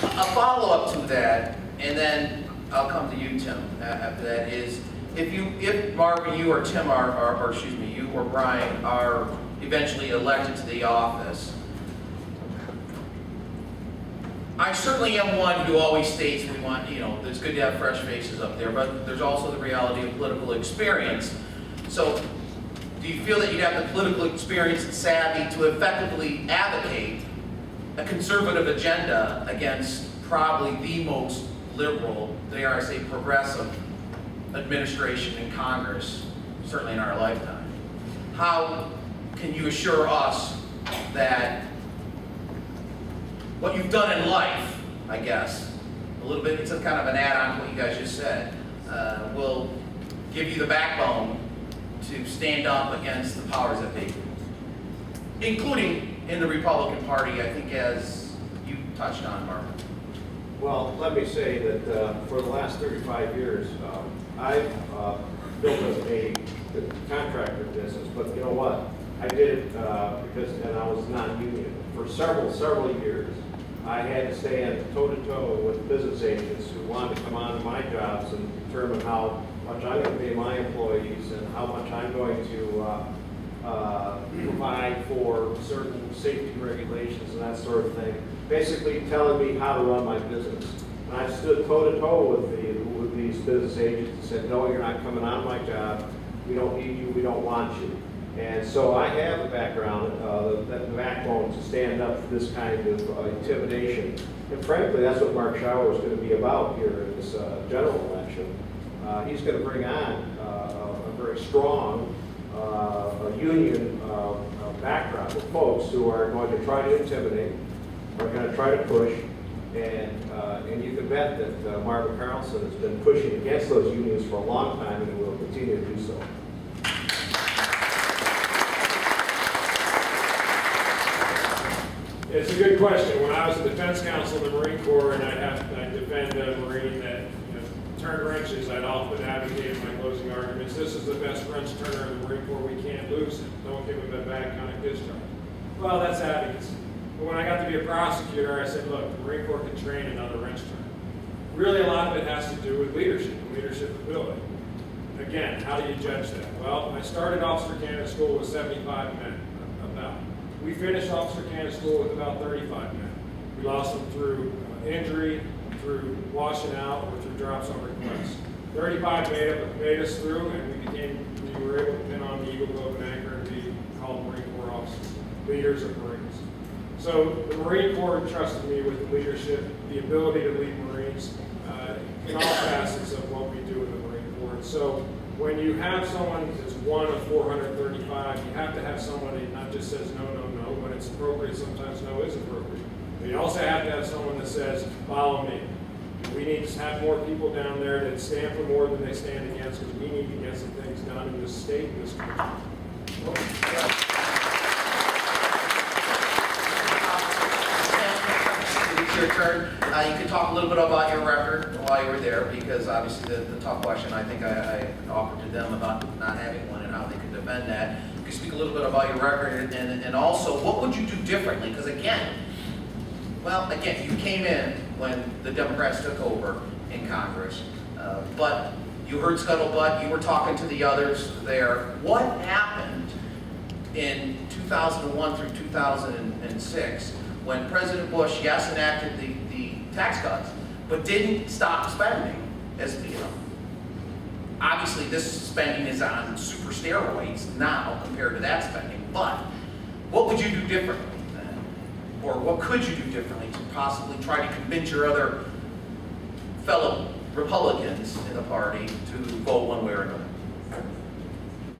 A follow-up to that, and then I'll come to you, Tim, after that, is if Marvin, you or Tim or excuse me, you or Brian are eventually elected to the office, I certainly am one who always states we want, it's good to have fresh faces up there, but there's also the reality of political experience. So, do you feel that you'd have the political experience and savvy to effectively advocate a conservative agenda against probably the most liberal, dare I say progressive, administration in Congress, certainly in our lifetime? How can you assure us that what you've done in life, I guess, a little bit, it's a kind of an add-on to what you guys just said, will give you the backbone to stand up against the powers that be, including in the Republican Party, I think, as you touched on, Mark. Well, let me say that for the last 35 years, I've built a contractor business, but you know what? I did it and I was non-union. For several years, I had to stand toe-to-toe with business agents who wanted to come on to my jobs and determine how much I'm going to pay my employees and how much I'm going to provide for certain safety regulations and that sort of thing, basically telling me how to run my business. And I stood toe-to-toe with these business agents and said, no, you're not coming on my job, we don't need you, we don't want you. And so I have the background, the backbone to stand up to this kind of intimidation. And frankly, that's what Mark Schauer is going to be about here in this general election. He's going to bring on a very strong union background of folks who are going to try to intimidate, are going to try to push, and you can bet that Marvin Carlson has been pushing against those unions for a long time and will continue to do so. It's a good question. When I was a defense counsel in the Marine Corps and I'd defend a Marine that turned wrenches, I'd often advocate in my closing arguments, this is the best wrench turner in the Marine Corps, we can't lose him. Don't give him a back-conic discharge. Well, that's advocacy. But when I got to be a prosecutor, I said, look, the Marine Corps can train another wrench turner. Really, a lot of it has to do with leadership and leadership ability. Again, how do you judge that? Well, I started officer candidate school with 75 men, about. We finished officer candidate school with about 35 men. We lost them through injury, through washing out, or through drops on request. 35 made us through, and we were able to pin on the Eagle Globe and Anchor and be called Marine Corps officers, leaders of Marines. So the Marine Corps trusted me with the leadership, the ability to lead Marines in all facets of what we do in the Marine Corps. And so when you have someone that's one of 435, you have to have somebody that not just says no, no, no, when it's appropriate, sometimes no is appropriate. But you also have to have someone that says, follow me. We need to have more people down there that stand for more than they stand against, because we need to get some things done in this state and this country. It's your turn. You can talk a little bit about your record while you were there, because obviously the tough question I think I offered to them about not having one and how they could defend that. You can speak a little bit about your record and also what would you do differently? Because again, you came in when the Democrats took over in Congress, but you heard scuttlebutt, you were talking to the others there. What happened in 2001 through 2006 when President Bush, yes, enacted the tax cuts, but didn't stop spending? As you know, obviously this spending is on super steroids now compared to that spending, but what would you do differently then? Or what could you do differently to possibly try to convince your other fellow Republicans in the party to vote one way or another?